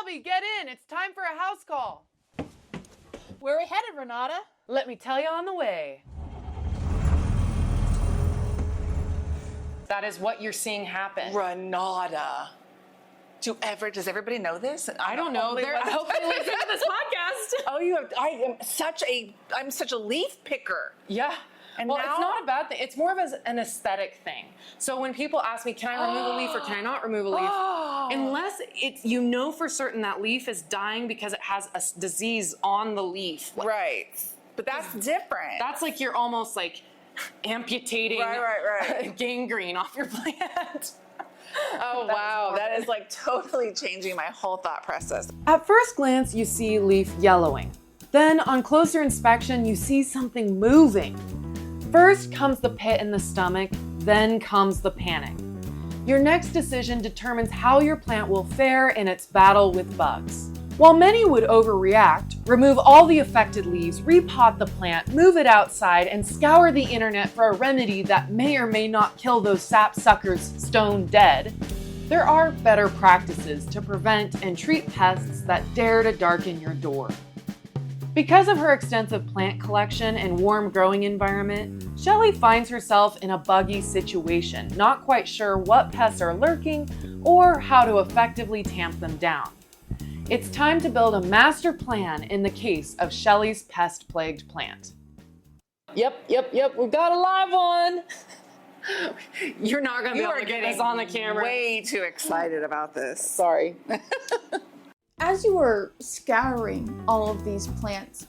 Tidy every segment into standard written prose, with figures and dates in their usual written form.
Shelby, get in. It's time for a house call. Where are we headed, Renata? Let me tell you on the way. That is what you're seeing happen. Renata. Does everybody know this? I don't know. I hope they listen to this podcast. Oh, I'm such a leaf picker. Yeah. And well, now, it's not a bad thing. It's more of an aesthetic thing. So when people ask me, can I remove a leaf or can I not remove a leaf? Unless you know for certain that leaf is dying because it has a disease on the leaf. Right. But that's different. That's like you're almost like amputating gangrene off your plant. Oh, wow. That is like totally changing my whole thought process. At first glance, you see leaf yellowing. Then on closer inspection, you see something moving. First comes the pit in the stomach, then comes the panic. Your next decision determines how your plant will fare in its battle with bugs. While many would overreact, remove all the affected leaves, repot the plant, move it outside, and scour the internet for a remedy that may or may not kill those sap suckers stone dead, there are better practices to prevent and treat pests that dare to darken your door. Because of her extensive plant collection and warm growing environment, Shelly finds herself in a buggy situation, not quite sure what pests are lurking or how to effectively tamp them down. It's time to build a master plan in the case of Shelly's pest-plagued plant. Yep, we've got a live one. You're not going to be able to get this on the camera. Way too excited about this. Sorry. As you were scouring all of these plants,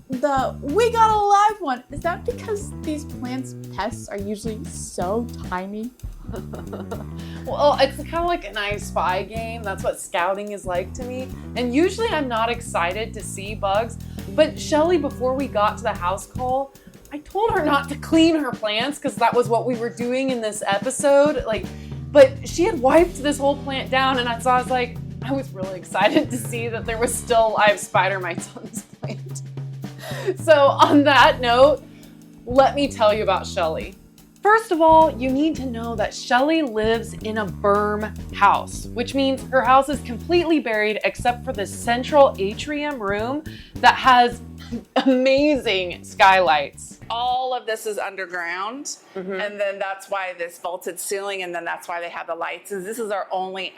we got a live one. Is that because these plants' pests are usually so tiny? Well, it's kind of like an I Spy game. That's what scouting is like to me. And usually I'm not excited to see bugs. But Shelly, before we got to the house call, I told her not to clean her plants because that was what we were doing in this episode. But she had wiped this whole plant down, and I was like, I was really excited to see that there was still live spider mites on this plant. So on that note, let me tell you about Shelly. First of all, you need to know that Shelly lives in a berm house, which means her house is completely buried except for the central atrium room that has amazing skylights. All of this is underground, and then that's why this vaulted ceiling, and then that's why they have the lights. This is our only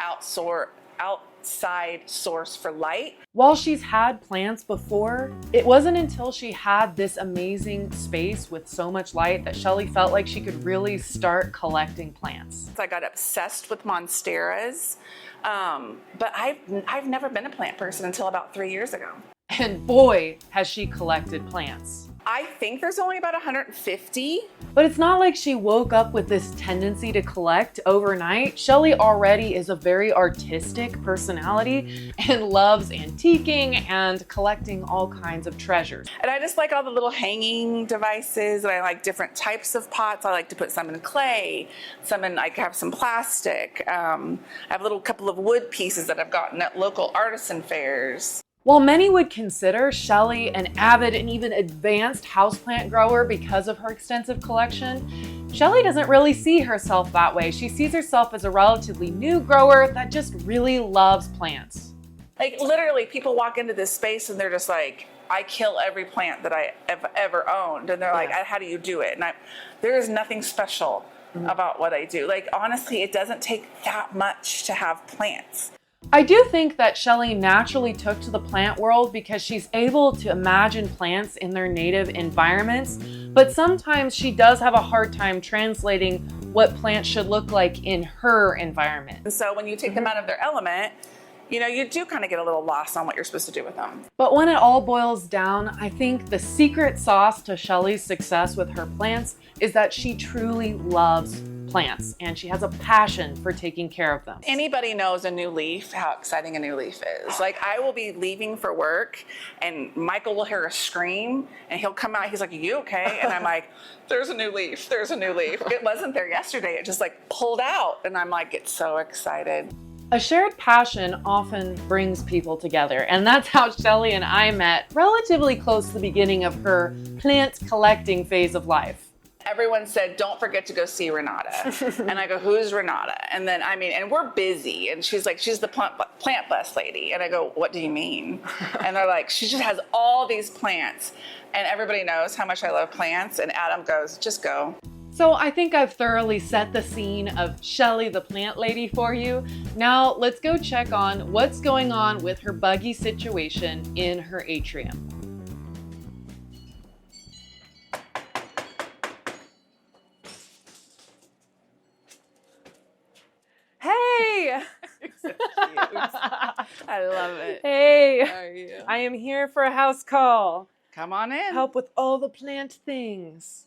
outside source for light. While she's had plants before, it wasn't until she had this amazing space with so much light that Shelly felt like she could really start collecting plants. I got obsessed with monsteras, but I've never been a plant person until about 3 years ago. And boy, has she collected plants. I think there's only about 150. But it's not like she woke up with this tendency to collect overnight. Shelly already is a very artistic personality and loves antiquing and collecting all kinds of treasures. And I just like all the little hanging devices, and I like different types of pots. I like to put some in clay, I have some plastic. I have a couple of wood pieces that I've gotten at local artisan fairs. While many would consider Shelly an avid and even advanced houseplant grower because of her extensive collection, Shelly doesn't really see herself that way. She sees herself as a relatively new grower that just really loves plants. Like literally, people walk into this space and they're just like, I kill every plant that I have ever owned. And they're like, how do you do it? And there is nothing special about what I do. Like, honestly, it doesn't take that much to have plants. I do think that Shelly naturally took to the plant world because she's able to imagine plants in their native environments, but sometimes she does have a hard time translating what plants should look like in her environment. And so when you take them out of their element, you do kind of get a little lost on what you're supposed to do with them. But when it all boils down, I think the secret sauce to Shelly's success with her plants is that she truly loves plants and she has a passion for taking care of them. Anybody knows a new leaf, how exciting a new leaf is. Like, I will be leaving for work and Michael will hear a scream and he'll come out, he's like, "Are you okay?" And I'm like, there's a new leaf. It wasn't there yesterday, it just pulled out, and I'm like, get so excited. A shared passion often brings people together, and that's how Shelly and I met relatively close to the beginning of her plant collecting phase of life. everyone said, don't forget to go see Renata. And I go, who's Renata? And then, and we're busy. And she's like, she's the plant blessed lady. And I go, what do you mean? And they're like, she just has all these plants. And everybody knows how much I love plants. And Adam goes, just go. So I think I've thoroughly set the scene of Shelly the plant lady for you. Now let's go check on what's going on with her buggy situation in her atrium. Hey! I love it. Hey! How are you? I am here for a house call. Come on in. Help with all the plant things.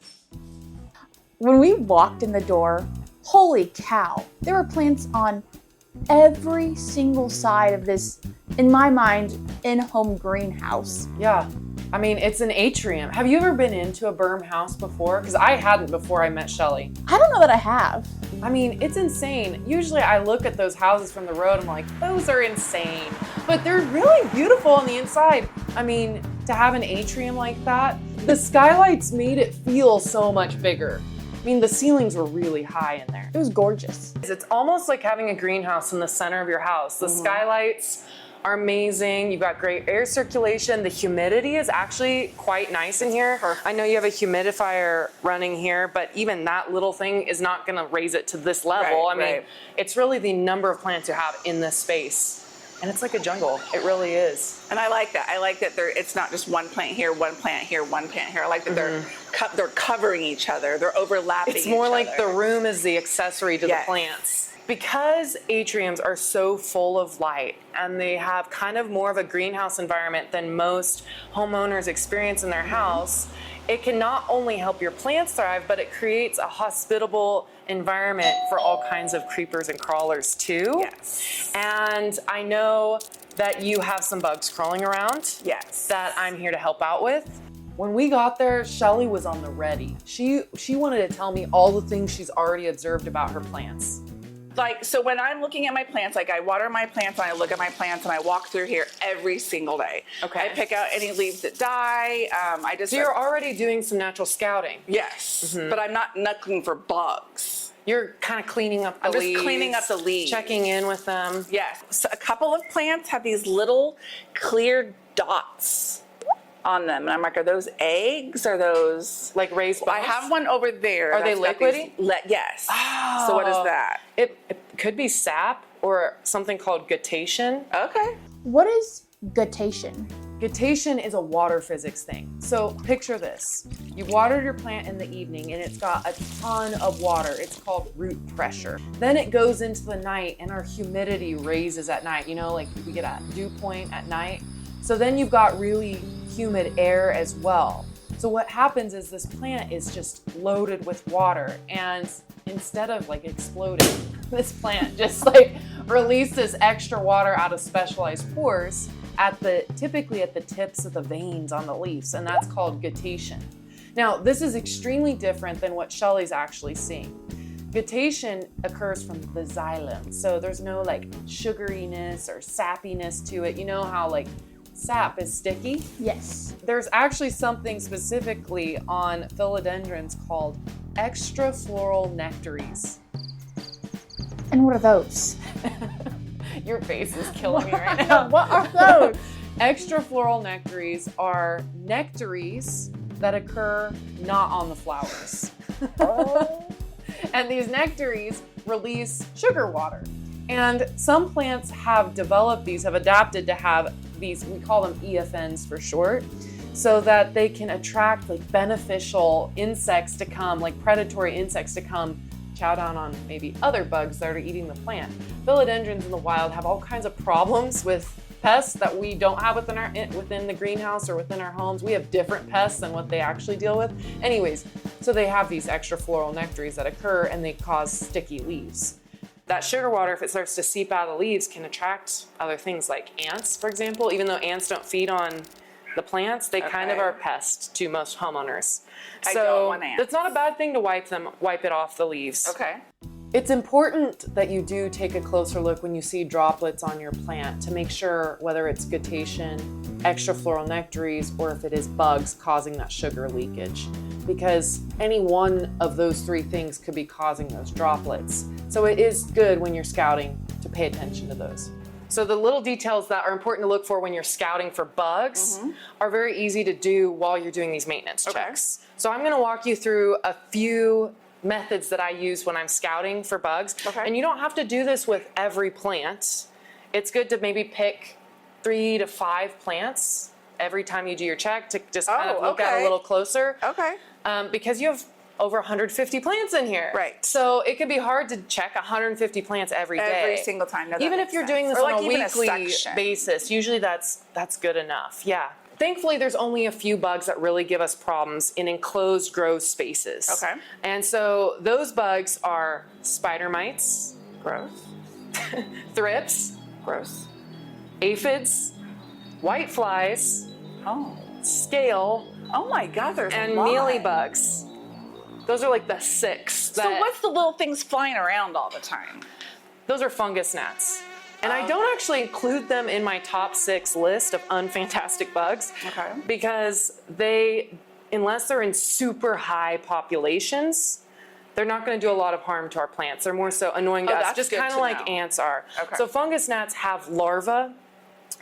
When we walked in the door, holy cow, there were plants on every single side of this, in my mind, in-home greenhouse. Yeah. It's an atrium. Have you ever been into a berm house before? Because I hadn't before I met Shelly. I don't know that I have. It's insane. Usually I look at those houses from the road, I'm like, those are insane. But they're really beautiful on the inside. To have an atrium like that, the skylights made it feel so much bigger. The ceilings were really high in there. It was gorgeous. It's almost like having a greenhouse in the center of your house. The skylights are amazing. You've got great air circulation. The humidity is actually quite nice in here. I know you have a humidifier running here, but even that little thing is not going to raise it to this level. Right. It's really the number of plants you have in this space. And it's like a jungle. It really is. And I like that. I like that it's not just one plant here, one plant here, one plant here. I like that they're covering each other. They're overlapping It's more each like other. the room is the accessory to the plants. Because atriums are so full of light and they have kind of more of a greenhouse environment than most homeowners experience in their house, it can not only help your plants thrive, but it creates a hospitable environment for all kinds of creepers and crawlers too. Yes. And I know that you have some bugs crawling around. Yes. That I'm here to help out with. When we got there, Shelly was on the ready. She wanted to tell me all the things she's already observed about her plants. So when I'm looking at my plants, I water my plants and I look at my plants and I walk through here every single day. Okay. I pick out any leaves that die. So you're already doing some natural scouting. Yes, but I'm not looking for bugs. You're kind of cleaning up the leaves. I'm just cleaning up the leaves. Checking in with them. Yes. So a couple of plants have these little clear dots on them. And I'm like, are those eggs? Are those like raised balls? I have one over there. Are they liquidy? Yes. Oh. So what is that? It could be sap or something called guttation. Okay. What is guttation? Guttation is a water physics thing. So picture this. You watered your plant in the evening and it's got a ton of water. It's called root pressure. Then it goes into the night and our humidity raises at night. Like we get a dew point at night. So then you've got really humid air as well. So what happens is this plant is just loaded with water, and instead of exploding, this plant just releases extra water out of specialized pores typically at the tips of the veins on the leaves, and that's called guttation. Now, this is extremely different than what Shelly's actually seeing. Guttation occurs from the xylem, so there's no sugariness or sappiness to it. You know how sap is sticky? Yes. There's actually something specifically on philodendrons called extrafloral nectaries. And what are those? Your face is killing me right now. What are those? Extrafloral nectaries are nectaries that occur not on the flowers. And these nectaries release sugar water. And some plants have adapted to have these, we call them EFNs for short, so that they can attract beneficial insects to come, predatory insects to come chow down on maybe other bugs that are eating the plant. Philodendrons in the wild have all kinds of problems with pests that we don't have within the greenhouse or within our homes. We have different pests than what they actually deal with. Anyways, so they have these extrafloral nectaries that occur and they cause sticky leaves. That sugar water, if it starts to seep out of the leaves, can attract other things like ants, for example. Even though ants don't feed on the plants, they kind of are a pest to most homeowners. I don't want ants. It's not a bad thing to wipe it off the leaves. Okay. It's important that you do take a closer look when you see droplets on your plant to make sure whether it's guttation, extrafloral nectaries, or if it is bugs causing that sugar leakage, because any one of those three things could be causing those droplets. So it is good when you're scouting to pay attention to those. So the little details that are important to look for when you're scouting for bugs are very easy to do while you're doing these maintenance checks. So I'm gonna walk you through a few methods that I use when I'm scouting for bugs. And you don't have to do this with every plant. It's good to maybe pick 3 to 5 plants every time you do your check to just kind of look at a little closer. Because you have over 150 plants in here. Right. So it could be hard to check 150 plants every day. Every single time. No, even if you're doing this on a weekly basis, usually that's good enough. Yeah. Thankfully, there's only a few bugs that really give us problems in enclosed grow spaces. And so those bugs are spider mites. Gross. Thrips. Gross. Aphids. White flies. Scale. Oh my God, there's and a lot. mealybugs. Those are like the 6. So what's the little things flying around all the time? Those are fungus gnats. And I don't actually include them in my top 6 list of unfantastic bugs. Because they, unless they're in super high populations, they're not going to do a lot of harm to our plants. They're more so annoying to us, just kind of like ants are. So fungus gnats have larvae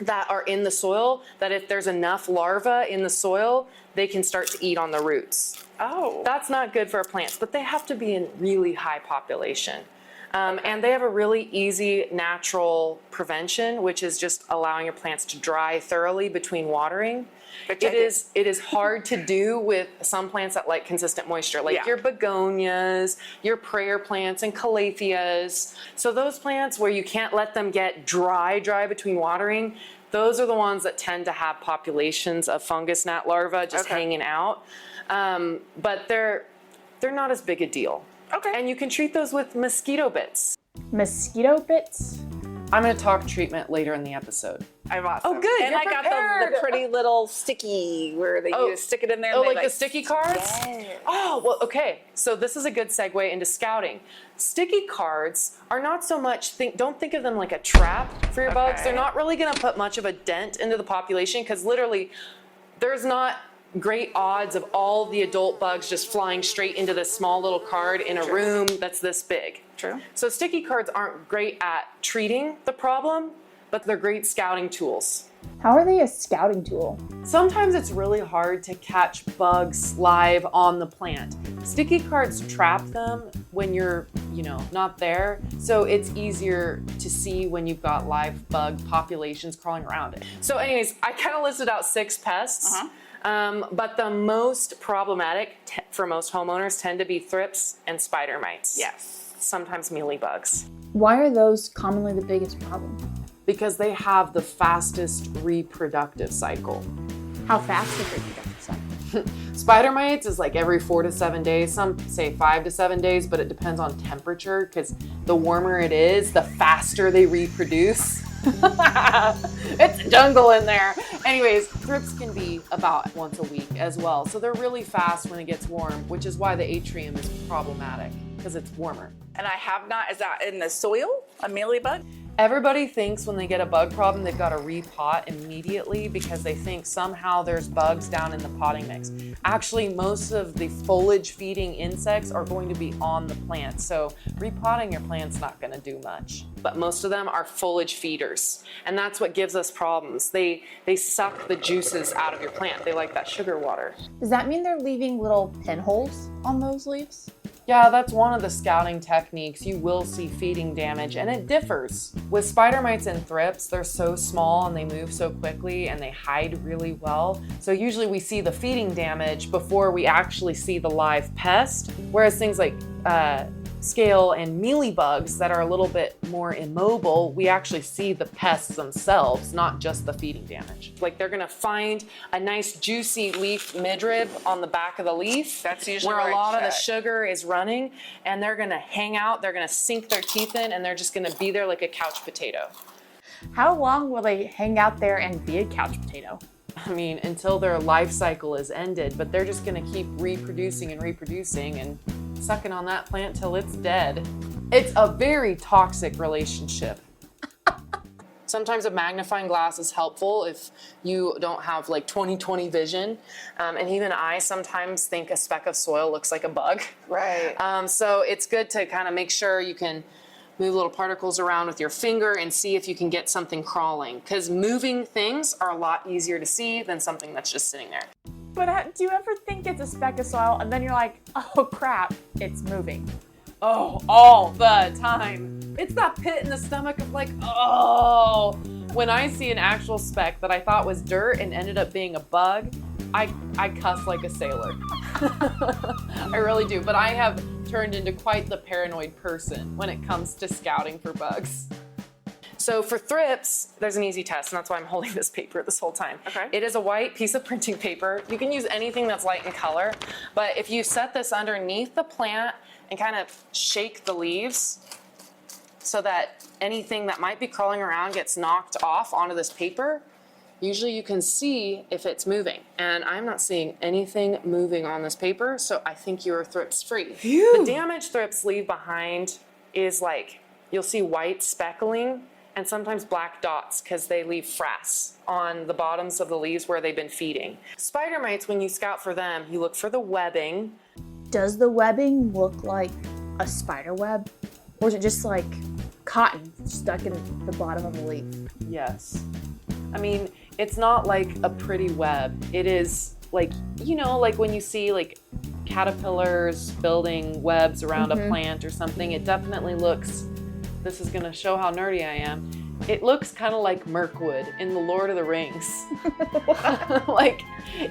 that are in the soil, that if there's enough larvae in the soil, they can start to eat on the roots. That's not good for our plants, but they have to be in really high population. And they have a really easy natural prevention, which is just allowing your plants to dry thoroughly between watering. It is hard to do with some plants that like consistent moisture, like your begonias, your prayer plants, and calatheas. So those plants where you can't let them get dry between watering, those are the ones that tend to have populations of fungus gnat larvae just hanging out. But they're not as big a deal. And you can treat those with mosquito bits. Mosquito bits? I'm going to talk treatment later in the episode. I'm awesome. Oh, good. And I got the pretty little sticky where they you stick it in there. And like the sticky cards? Oh, well, okay. So this is a good segue into scouting. Sticky cards are not so much, don't think of them like a trap for your bugs. They're not really going to put much of a dent into the population because literally there's not great odds of all the adult bugs just flying straight into this small little card in a room that's this big. So sticky cards aren't great at treating the problem, but they're great scouting tools. How are they a scouting tool? Sometimes it's really hard to catch bugs live on the plant. Sticky cards trap them when you're, not there. So it's easier to see when you've got live bug populations crawling around it. So anyways, I kind of listed out 6 pests. But the most problematic for most homeowners tend to be thrips and spider mites. Sometimes mealybugs. Why are those commonly the biggest problem? Because they have the fastest reproductive cycle. How fast is the reproductive cycle? Spider mites is like every 4 to 7 days. Some say 5 to 7 days, but it depends on temperature because the warmer it is, the faster they reproduce. It's a jungle in there. Anyways, thrips can be about once a week as well. So they're really fast when it gets warm, which is why the atrium is problematic because it's warmer. And I have not, is that in the soil, a mealybug? Everybody thinks when they get a bug problem, they've got to repot immediately because they think somehow there's bugs down in the potting mix. Actually, most of the foliage feeding insects are going to be on the plant. So repotting your plant's not going to do much. But most of them are foliage feeders. And that's what gives us problems. They suck the juices out of your plant. They like that sugar water. Does that mean they're leaving little pinholes on those leaves? Yeah, that's one of the scouting techniques. You will see feeding damage, and it differs. With spider mites and thrips, they're so small and they move so quickly and they hide really well. So usually we see the feeding damage before we actually see the live pest, whereas things like scale and mealybugs that are a little bit more immobile, we actually see the pests themselves, not just the feeding damage. Like they're gonna find a nice juicy leaf midrib on the back of the leaf. That's usually where a lot of the sugar is running, and they're gonna hang out, they're gonna sink their teeth in, and they're just gonna be there like a couch potato. How long will they hang out there and be a couch potato? I mean, until their life cycle is ended, but they're just gonna keep reproducing and sucking on that plant till it's dead. It's a very toxic relationship. Sometimes a magnifying glass is helpful if you don't have like 20/20 vision. And even I sometimes think a speck of soil looks like a bug. Right. So it's good to kind of make sure you can move little particles around with your finger and see if you can get something crawling. Because moving things are a lot easier to see than something that's just sitting there. But do you ever think it's a speck of soil and then you're like, oh crap, it's moving? Oh, all the time. It's that pit in the stomach of like, oh. When I see an actual speck that I thought was dirt and ended up being a bug, I cuss like a sailor. I really do. But I have turned into quite the paranoid person when it comes to scouting for bugs. So for thrips, there's an easy test, and that's why I'm holding this paper this whole time. Okay. It is a white piece of printing paper. You can use anything that's light in color, but if you set this underneath the plant and kind of shake the leaves so that anything that might be crawling around gets knocked off onto this paper, usually you can see if it's moving. And I'm not seeing anything moving on this paper, so I think you're thrips free. Phew. The damage thrips leave behind is like, you'll see white speckling and sometimes black dots because they leave frass on the bottoms of the leaves where they've been feeding. Spider mites, when you scout for them, you look for the webbing. Does the webbing look like a spider web? Or is it just like cotton stuck in the bottom of the leaf? Yes. I mean, it's not like a pretty web. It is like, you know, like when you see like caterpillars building webs around a plant or something, it definitely looks, this is gonna show how nerdy I am. It looks kind of like Mirkwood in the Lord of the Rings. Like,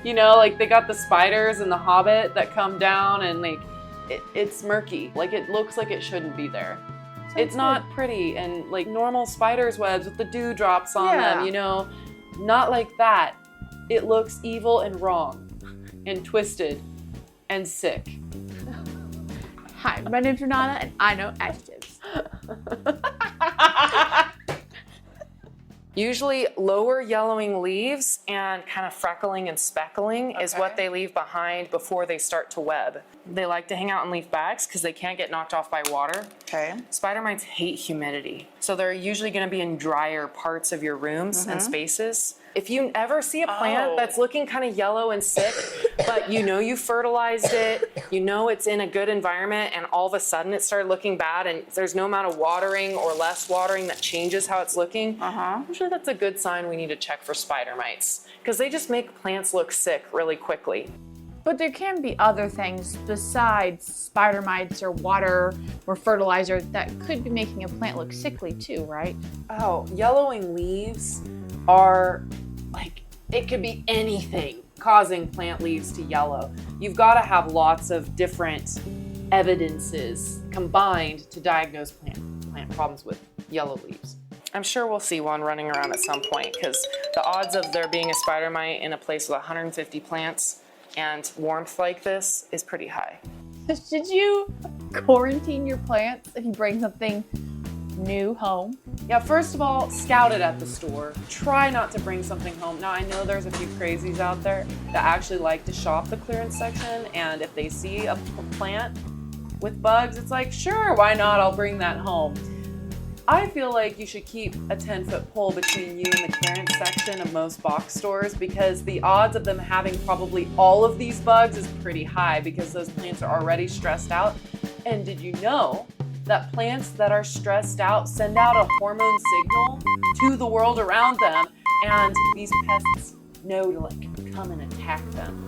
you know, like they got the spiders in the Hobbit that come down and like, it's murky. Like it looks like it shouldn't be there. It's not pretty and like normal spiders' webs with the dewdrops on them, you know, not like that. It looks evil and wrong and twisted and sick. Hi, my name's Renata and I know adjectives. Usually lower yellowing leaves and kind of freckling and speckling is what they leave behind before they start to web. They like to hang out in leaf bags because they can't get knocked off by water. Okay. Spider mites hate humidity, so they're usually going to be in drier parts of your rooms and spaces. If you ever see a plant that's looking kind of yellow and sick, but you know you fertilized it, you know it's in a good environment, and all of a sudden it started looking bad and there's no amount of watering or less watering that changes how it's looking, usually that's a good sign we need to check for spider mites because they just make plants look sick really quickly. But there can be other things besides spider mites or water or fertilizer that could be making a plant look sickly too, right? Oh, yellowing leaves are like, it could be anything causing plant leaves to yellow. You've got to have lots of different evidences combined to diagnose plant problems with yellow leaves. I'm sure we'll see one running around at some point because the odds of there being a spider mite in a place with 150 plants and warmth like this is pretty high. Should you quarantine your plants if you bring something new home? Yeah, first of all, scout it at the store. Try not to bring something home. Now, I know there's a few crazies out there that actually like to shop the clearance section, and if they see a plant with bugs, it's like, sure, why not? I'll bring that home. I feel like you should keep a 10-foot pole between you and the clearance section of most box stores because the odds of them having probably all of these bugs is pretty high because those plants are already stressed out. And did you know that plants that are stressed out send out a hormone signal to the world around them, and these pests know to like come and attack them?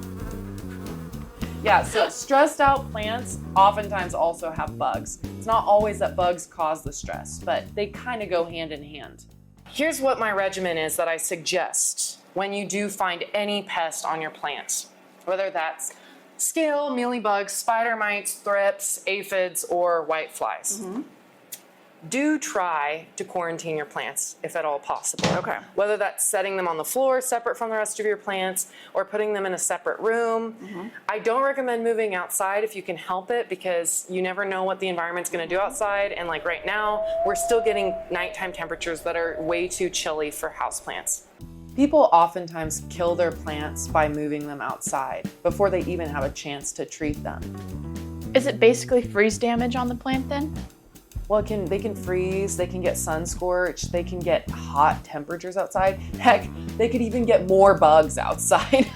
Yeah, so stressed out plants oftentimes also have bugs. It's not always that bugs cause the stress, but they kind of go hand in hand. Here's what my regimen is that I suggest when you do find any pest on your plants, whether that's scale, mealybugs, spider mites, thrips, aphids, or whiteflies. Do try to quarantine your plants if at all possible. Okay. Whether that's setting them on the floor separate from the rest of your plants or putting them in a separate room. I don't recommend moving outside if you can help it because you never know what the environment's going to do outside, and like right now we're still getting nighttime temperatures that are way too chilly for houseplants. People oftentimes kill their plants by moving them outside before they even have a chance to treat them. Is it basically freeze damage on the plant then? Well, they can freeze, they can get sun scorched, they can get hot temperatures outside. Heck, they could even get more bugs outside.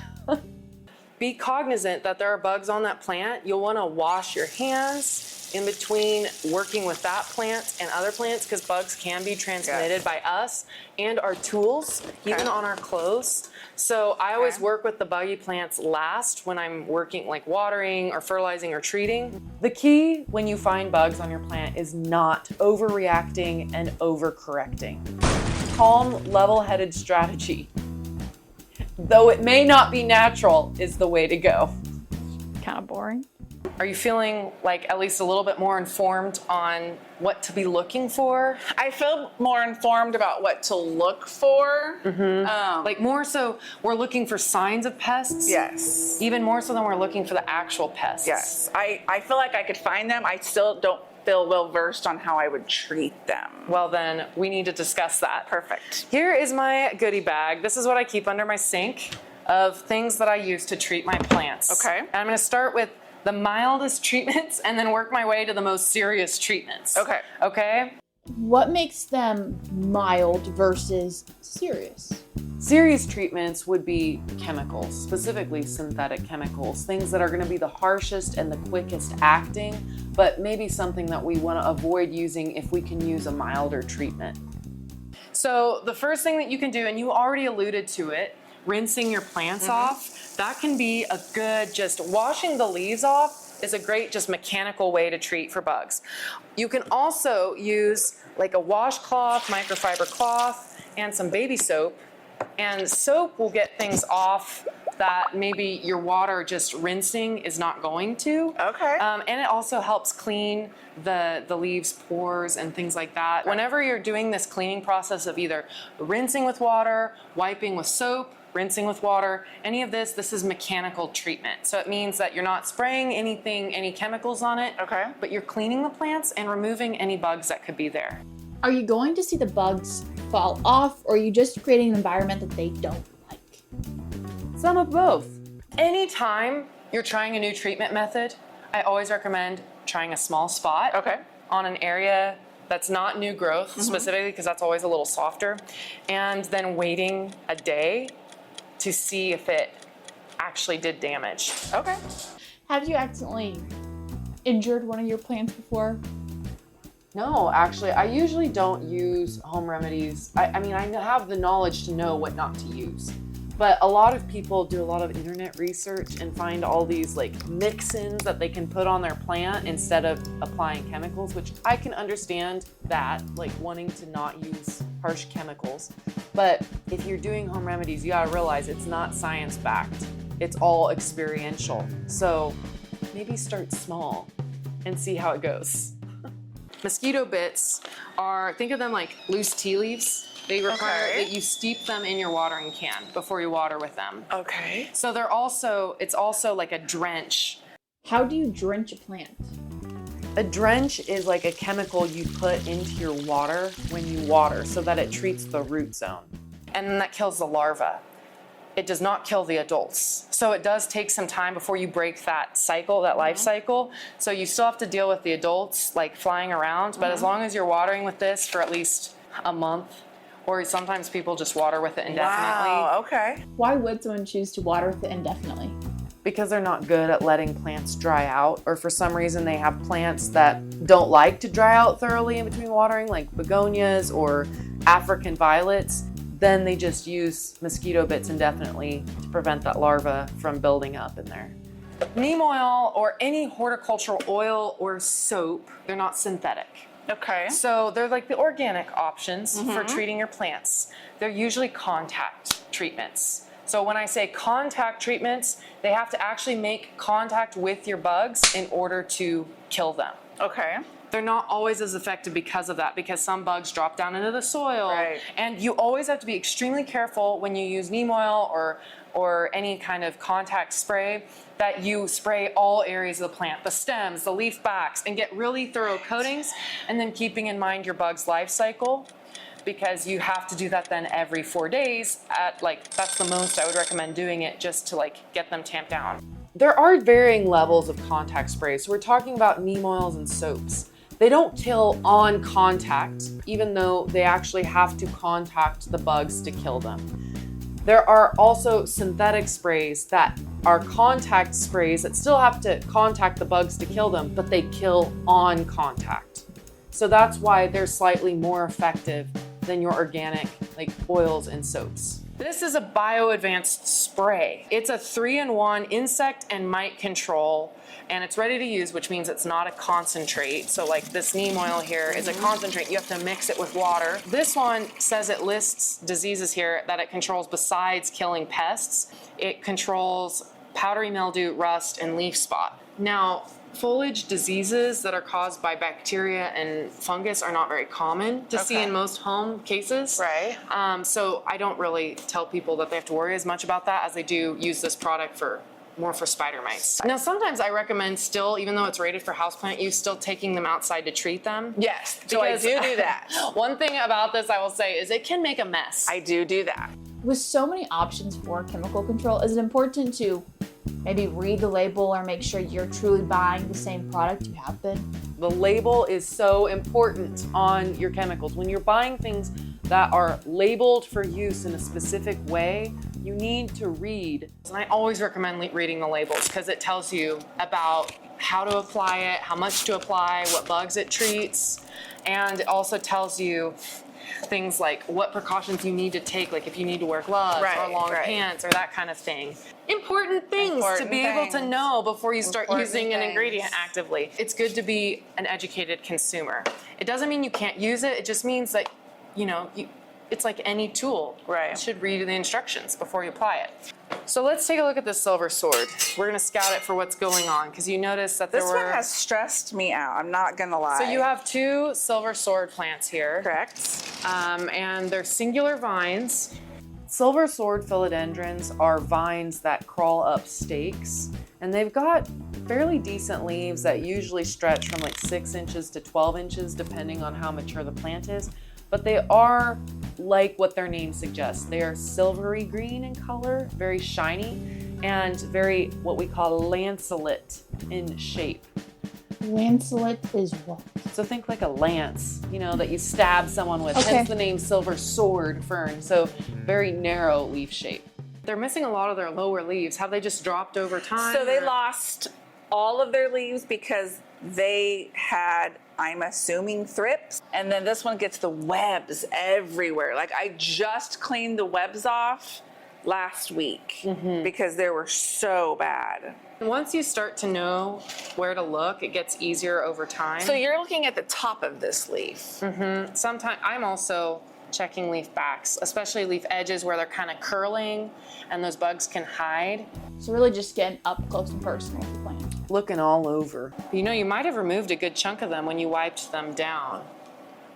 Be cognizant that there are bugs on that plant. You'll want to wash your hands in between working with that plant and other plants, because bugs can be transmitted by us and our tools, even on our clothes. So I always work with the buggy plants last when I'm working, like watering or fertilizing or treating. The key when you find bugs on your plant is not overreacting and overcorrecting. Calm, level-headed strategy, though it may not be natural, is the way to go. Kind of boring. Are you feeling like at least a little bit more informed on what to be looking for? I feel more informed about what to look for. Like more so, we're looking for signs of pests? Yes. Even more so than we're looking for the actual pests? Yes. I feel like I could find them. I still don't feel well versed on how I would treat them. Well then, we need to discuss that. Perfect. Here is my goodie bag. This is what I keep under my sink of things that I use to treat my plants. Okay. And I'm gonna start with the mildest treatments and then work my way to the most serious treatments. Okay. Okay? What makes them mild versus serious? Serious treatments would be chemicals, specifically synthetic chemicals, things that are going to be the harshest and the quickest acting, but maybe something that we want to avoid using if we can use a milder treatment. So the first thing that you can do, and you already alluded to it, rinsing your plants off, that can be a good, just washing the leaves off is a great just mechanical way to treat for bugs. You can also use like a washcloth, microfiber cloth, and some baby soap. And soap will get things off that maybe your water just rinsing is not going to. Okay. And it also helps clean the leaves pores and things like that. Whenever you're doing this cleaning process of either rinsing with water, wiping with soap, rinsing with water, any of this is mechanical treatment. So it means that you're not spraying anything, any chemicals on it, but you're cleaning the plants and removing any bugs that could be there. Are you going to see the bugs fall off, or are you just creating an environment that they don't like? Some of both. Anytime you're trying a new treatment method, I always recommend trying a small spot on an area that's not new growth, specifically because that's always a little softer, and then waiting a day to see if it actually did damage. Okay. Have you accidentally injured one of your plants before? No, actually, I usually don't use home remedies. I mean, I have the knowledge to know what not to use. But a lot of people do a lot of internet research and find all these like mix-ins that they can put on their plant instead of applying chemicals, which I can understand that, like wanting to not use harsh chemicals. But if you're doing home remedies, you gotta realize it's not science-backed. It's all experiential. So maybe start small and see how it goes. Mosquito bits are, think of them like loose tea leaves. They require that you steep them in your watering can before you water with them. Okay. So it's also like a drench. How do you drench a plant? A drench is like a chemical you put into your water when you water so that it treats the root zone. And then that kills the larva. It does not kill the adults. So it does take some time before you break that cycle, that life cycle. So you still have to deal with the adults like flying around, but as long as you're watering with this for at least a month, or sometimes people just water with it indefinitely. Wow, okay. Why would someone choose to water with it indefinitely? Because they're not good at letting plants dry out, or for some reason they have plants that don't like to dry out thoroughly in between watering, like begonias or African violets. Then they just use mosquito bits indefinitely to prevent that larva from building up in there. Neem oil or any horticultural oil or soap, they're not synthetic. Okay. So they're like the organic options for treating your plants. They're usually contact treatments. So when I say contact treatments, they have to actually make contact with your bugs in order to kill them. Okay. They're not always as effective because of that, because some bugs drop down into the soil. Right. And you always have to be extremely careful when you use neem oil or any kind of contact spray, that you spray all areas of the plant, the stems, the leaf backs, and get really thorough coatings, and then keeping in mind your bug's life cycle, because you have to do that then every 4 days that's the most I would recommend doing it, just to get them tamped down. There are varying levels of contact sprays. So we're talking about neem oils and soaps. They don't kill on contact, even though they actually have to contact the bugs to kill them. There are also synthetic sprays that are contact sprays that still have to contact the bugs to kill them, but they kill on contact. So that's why they're slightly more effective than your organic like oils and soaps. This is a bio-advanced spray. It's a 3-in-1 insect and mite control, and it's ready to use, which means it's not a concentrate. So like this neem oil here is a concentrate. You have to mix it with water. This one says it lists diseases here that it controls besides killing pests. It controls powdery mildew, rust, and leaf spot. Now, foliage diseases that are caused by bacteria and fungus are not very common to see in most home cases. Right. So I don't really tell people that they have to worry as much about that as they do use this product for more for spider mites. Now, sometimes I recommend still, even though it's rated for houseplant use, still taking them outside to treat them. Yes, so I do that. One thing about this I will say is it can make a mess. I do that. With so many options for chemical control, is it important to maybe read the label or make sure you're truly buying the same product you have been? The label is so important on your chemicals. When you're buying things that are labeled for use in a specific way, you need to read. And I always recommend reading the labels because it tells you about how to apply it, how much to apply, what bugs it treats, and it also tells you things like what precautions you need to take, like if you need to wear gloves or long pants or that kind of thing. Important things to be able to know before you start using an ingredient actively. It's good to be an educated consumer. It doesn't mean you can't use it. It just means that, it's like any tool. Right. You should read the instructions before you apply it. So let's take a look at this silver sword. We're going to scout it for what's going on because you notice that this one has stressed me out. I'm not going to lie. So you have 2 silver sword plants here. Correct. And they're singular vines. Silver sword philodendrons are vines that crawl up stakes, and they've got fairly decent leaves that usually stretch from like 6 inches to 12 inches depending on how mature the plant is. But they are like what their name suggests. They are silvery green in color, very shiny, and very what we call lanceolate in shape. Lanceolate is what? So think like a lance, that you stab someone with. Hence the name silver sword fern. So very narrow leaf shape. They're missing a lot of their lower leaves. Have they just dropped over time? So they lost all of their leaves because they had, I'm assuming, thrips. And then this one gets the webs everywhere. Like I just cleaned the webs off last week because they were so bad. Once you start to know where to look, it gets easier over time. So you're looking at the top of this leaf. Sometimes I'm also checking leaf backs, especially leaf edges where they're kind of curling and those bugs can hide. So really just getting up close and personal with the plant. Looking all over. You might have removed a good chunk of them when you wiped them down.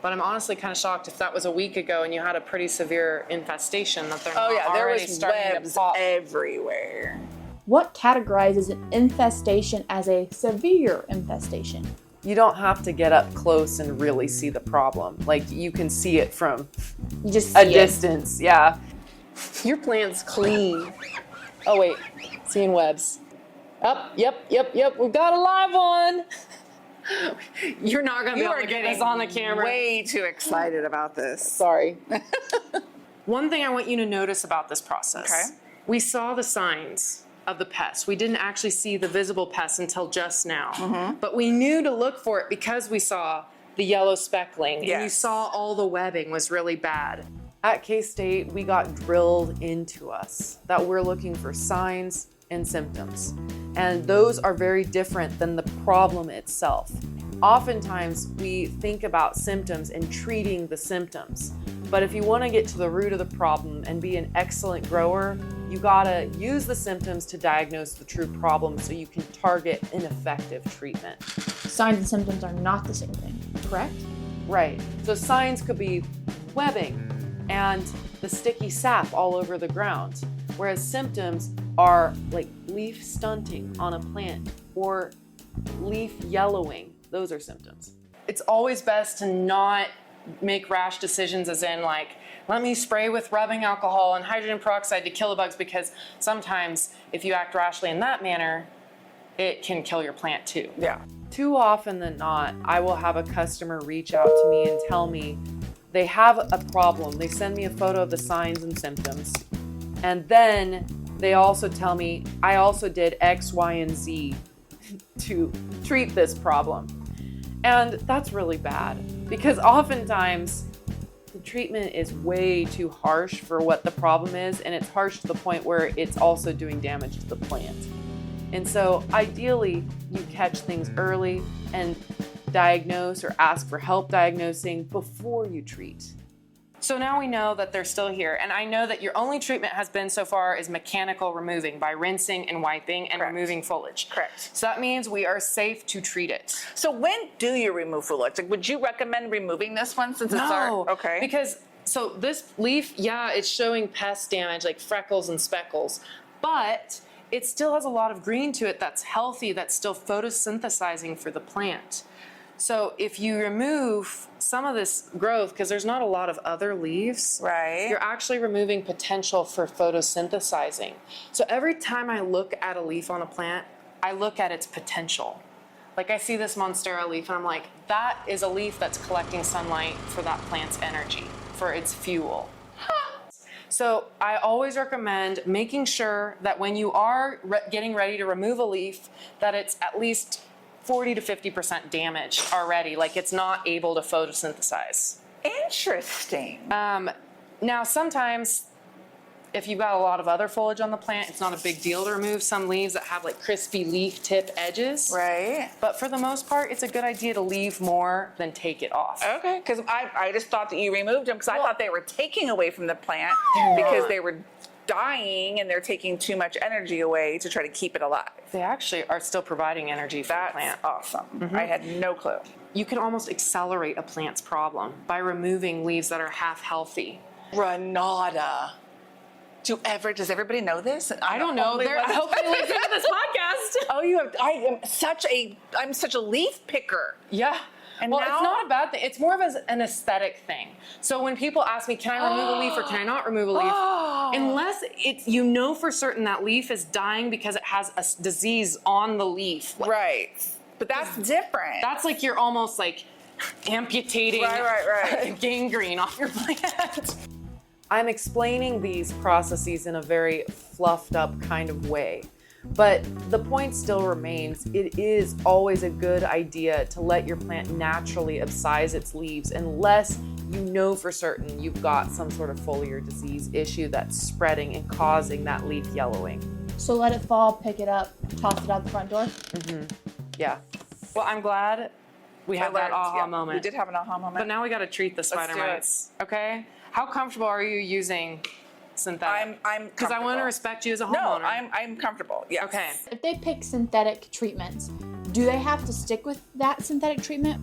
But I'm honestly kind of shocked if that was a week ago and you had a pretty severe infestation that they're not already starting to pop. Everywhere. What categorizes an infestation as a severe infestation? You don't have to get up close and really see the problem. Like you can see it from a distance. Yeah. Your plant's clean. Oh wait, seeing webs. Yep. We've got a live one. You're not going to be able to get this on the camera. Way too excited about this. Sorry. One thing I want you to notice about this process. Okay. We saw the signs of the pest. We didn't actually see the visible pests until just now. But we knew to look for it because we saw the yellow speckling. Yes. And you saw all the webbing was really bad. At K-State, we got drilled into us that we're looking for signs and symptoms. And those are very different than the problem itself. Oftentimes, we think about symptoms and treating the symptoms. But if you want to get to the root of the problem and be an excellent grower, you gotta use the symptoms to diagnose the true problem so you can target an effective treatment. Signs and symptoms are not the same thing, correct? Right. So signs could be webbing and the sticky sap all over the ground, whereas symptoms are like leaf stunting on a plant or leaf yellowing. Those are symptoms. It's always best to not make rash decisions as in like, let me spray with rubbing alcohol and hydrogen peroxide to kill the bugs, because sometimes if you act rashly in that manner, it can kill your plant too. Yeah. Too often than not, I will have a customer reach out to me and tell me they have a problem. They send me a photo of the signs and symptoms. And then they also tell me, I also did X, Y, and Z to treat this problem. And that's really bad because oftentimes the treatment is way too harsh for what the problem is, and it's harsh to the point where it's also doing damage to the plant. And so ideally, you catch things early and diagnose or ask for help diagnosing before you treat. So now we know that they're still here, and I know that your only treatment has been so far is mechanical removing by rinsing and wiping and removing foliage. Correct. So that means we are safe to treat it. So when do you remove foliage? Like, would you recommend removing this one since it's our... Okay. Because, so this leaf, yeah, it's showing pest damage like freckles and speckles, but it still has a lot of green to it that's healthy, that's still photosynthesizing for the plant. So if you remove some of this growth, because there's not a lot of other leaves, Right. you're actually removing potential for photosynthesizing. So every time I look at a leaf on a plant, I look at its potential. Like I see this Monstera leaf and I'm like, that is a leaf that's collecting sunlight for that plant's energy, for its fuel. So I always recommend making sure that when you are getting ready to remove a leaf, that it's at least 40 to 50% damaged already, like it's not able to photosynthesize. Interesting. Now sometimes if you've got a lot of other foliage on the plant, it's not a big deal to remove some leaves that have like crispy leaf tip edges. Right. But for the most part, it's a good idea to leave more than take it off. Okay, because I just thought that you removed them because I thought they were taking away from the plant They're because not. they were dying and they're taking too much energy away to try to keep it alive. They actually are still providing energy for the plant. That's awesome. I had no clue. You can almost accelerate a plant's problem by removing leaves that are half healthy. Renata. Does everybody know this? I don't know. I hope they listen to this podcast. Oh, I'm such a leaf picker. Yeah. And well, now- it's not a bad thing. It's more of an aesthetic thing. So when people ask me, can I remove a leaf or can I not remove a leaf? Unless you know for certain that leaf is dying because it has a disease on the leaf. Right. But that's different. That's like you're almost like amputating Right. gangrene off your plant. I'm explaining these processes in a very fluffed up kind of way. But the point still remains, it is always a good idea to let your plant naturally abscise its leaves unless you know for certain you've got some sort of foliar disease issue that's spreading and causing that leaf yellowing. So let it fall, pick it up, toss it out the front door? Yeah. Well, I'm glad we had that aha moment. We did have an aha moment. But now we got to treat the spider do it. mites. Okay? How comfortable are you using synthetic? I'm Because I want to respect you as a homeowner. No, I'm comfortable. Yes. Okay. If they pick synthetic treatments, do they have to stick with that synthetic treatment?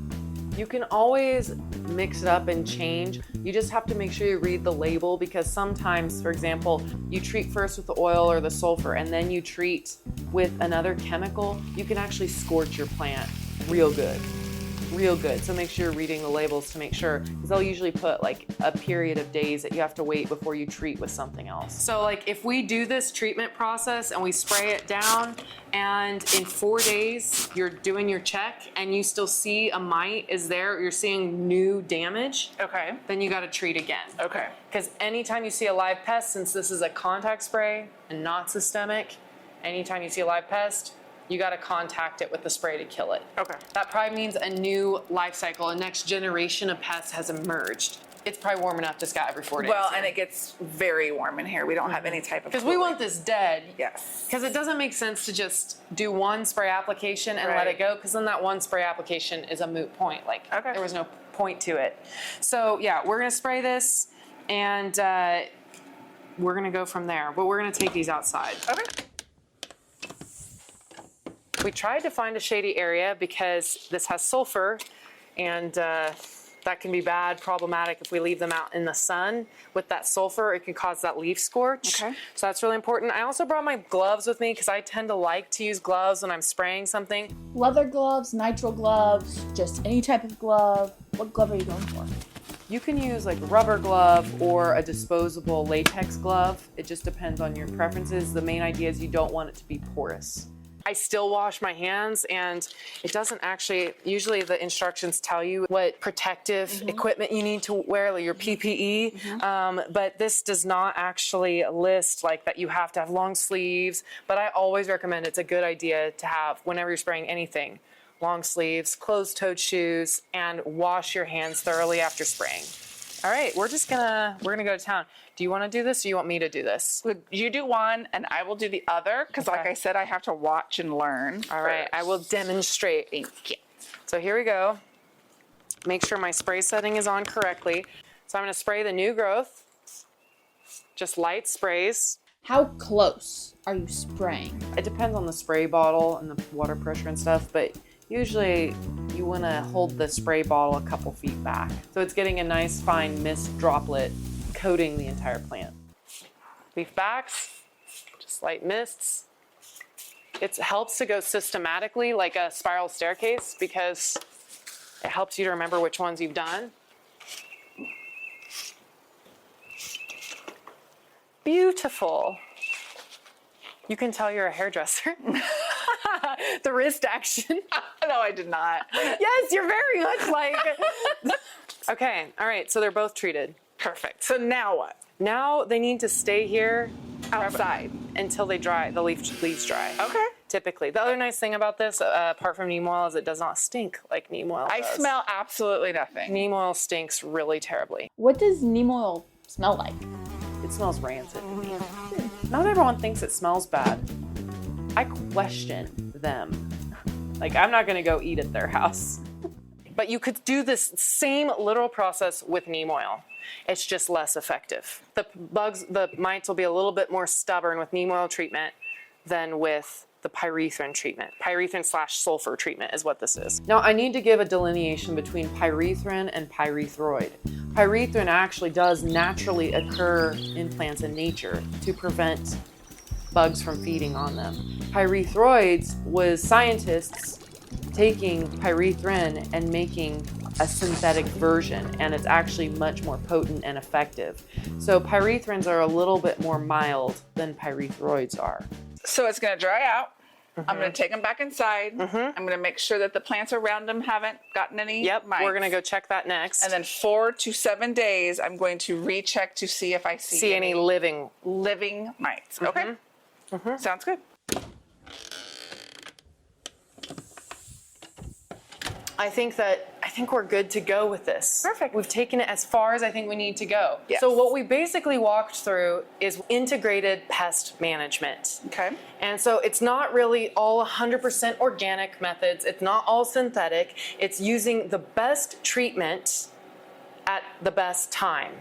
You can always mix it up and change. You just have to make sure you read the label because sometimes, for example, you treat first with the oil or the sulfur and then you treat with another chemical. You can actually scorch your plant real good. Real good. So make sure you're reading the labels to make sure, because they'll usually put like a period of days that you have to wait before you treat with something else. So like if we do this treatment process and we spray it down and in 4 days you're doing your check and you still see a mite is there, you're seeing new damage, Okay. then you got to treat again. Okay. Because anytime you see a live pest, since this is a contact spray and not systemic, anytime you see a live pest, you got to contact it with the spray to kill it. Okay. That probably means a new life cycle, a next generation of pests has emerged. It's probably warm enough to scout every 4 days. Well, and it gets very warm in here. We don't have any type of because we want this dead. Yes. Because it doesn't make sense to just do one spray application and let it go, because then that one spray application is a moot point. Like, there was no point to it. So, yeah, we're going to spray this, and we're going to go from there. But we're going to take these outside. Okay. We tried to find a shady area because this has sulfur, and that can be bad, problematic if we leave them out in the sun. With that sulfur, it can cause that leaf scorch. Okay. So that's really important. I also brought my gloves with me because I tend to like to use gloves when I'm spraying something. Leather gloves, nitrile gloves, just any type of glove. What glove are you going for? You can use like a rubber glove or a disposable latex glove. It just depends on your preferences. The main idea is you don't want it to be porous. I still wash my hands, and it doesn't actually, usually the instructions tell you what protective equipment you need to wear, like your PPE, but this does not actually list like that you have to have long sleeves, but I always recommend it's a good idea to have whenever you're spraying anything. Long sleeves, closed-toed shoes, and wash your hands thoroughly after spraying. All right, we're gonna go to town. Do you want to do this, or do you want me to do this? You do one, and I will do the other, because like I said, I have to watch and learn. All right, I will demonstrate. Thank you. So here we go. Make sure my spray setting is on correctly. So I'm gonna spray the new growth, just light sprays. How close are you spraying? It depends on the spray bottle and the water pressure and stuff, but usually you want to hold the spray bottle a couple feet back. So it's getting a nice fine mist droplet coating the entire plant. Leaf backs, just light mists. It helps to go systematically like a spiral staircase because it helps you to remember which ones you've done. Beautiful. You can tell you're a hairdresser. The wrist action. No, I did not. Yes, you're very much like. Okay, all right, so they're both treated. Perfect. So now what? Now they need to stay here Outside. until they dry, the leaves dry. Okay. Typically. The other nice thing about this, apart from neem oil, is it does not stink like neem oil I does. smell absolutely nothing. Neem oil stinks really terribly. What does neem oil smell like? It smells rancid to me. Not everyone thinks it smells bad. I question them. Like, I'm not gonna go eat at their house. But you could do this same literal process with neem oil. It's just less effective. The mites will be a little bit more stubborn with neem oil treatment than with the pyrethrin treatment. Pyrethrin/sulfur treatment is what this is. Now, I need to give a delineation between pyrethrin and pyrethroid. Pyrethrin actually does naturally occur in plants in nature to prevent bugs from feeding on them. Pyrethroids was scientists taking pyrethrin and making a synthetic version, and it's actually much more potent and effective. So pyrethrin are a little bit more mild than pyrethroids are. So it's going to dry out. I'm going to take them back inside. I'm going to make sure that the plants around them haven't gotten any mites. We're going to go check that next. And then 4 to 7 days, I'm going to recheck to see if I see any living mites. Okay. Sounds good. I think we're good to go with this. Perfect. We've taken it as far as I think we need to go. Yes. So what we basically walked through is integrated pest management. Okay. And so it's not really all 100% organic methods. It's not all synthetic. It's using the best treatment at the best time.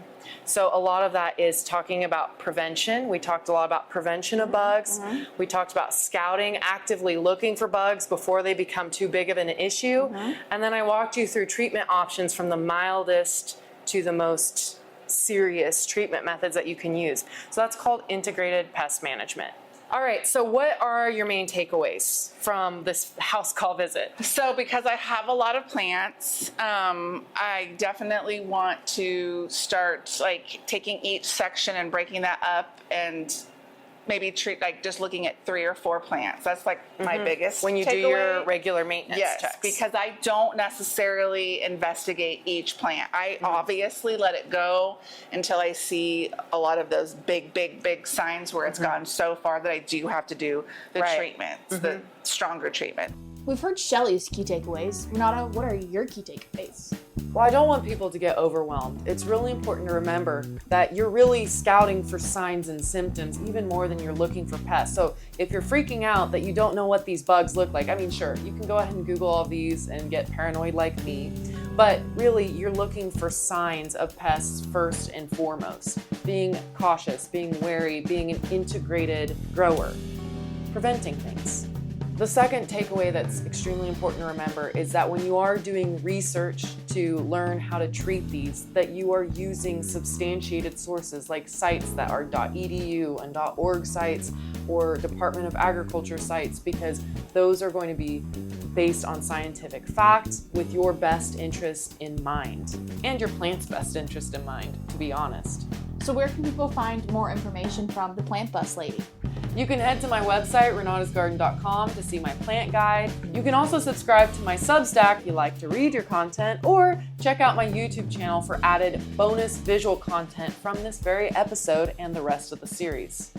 So a lot of that is talking about prevention. We talked a lot about prevention of bugs. We talked about scouting, actively looking for bugs before they become too big of an issue. And then I walked you through treatment options from the mildest to the most serious treatment methods that you can use. So that's called integrated pest management. All right, so what are your main takeaways from this house call visit? So because I have a lot of plants, I definitely want to start like taking each section and breaking that up and maybe treat like just looking at 3 or 4 plants. That's like my biggest When you do your regular maintenance checks. Because I don't necessarily investigate each plant. I obviously let it go until I see a lot of those big signs where it's gone so far that I do have to do the treatments, the stronger treatment. We've heard Shelly's key takeaways. Renata, what are your key takeaways? Well, I don't want people to get overwhelmed. It's really important to remember that you're really scouting for signs and symptoms even more than you're looking for pests. So if you're freaking out that you don't know what these bugs look like, I mean, sure, you can go ahead and Google all these and get paranoid like me. But really, you're looking for signs of pests first and foremost. Being cautious, being wary, being an integrated grower, preventing things. The second takeaway that's extremely important to remember is that when you are doing research to learn how to treat these, that you are using substantiated sources like sites that are .edu and .org sites or Department of Agriculture sites, because those are going to be based on scientific fact with your best interest in mind and your plant's best interest in mind, to be honest. So where can people find more information from the Plant Bus Lady? You can head to my website, renatasgarden.com, to see my plant guide. You can also subscribe to my Substack if you like to read your content, or check out my YouTube channel for added bonus visual content from this very episode and the rest of the series.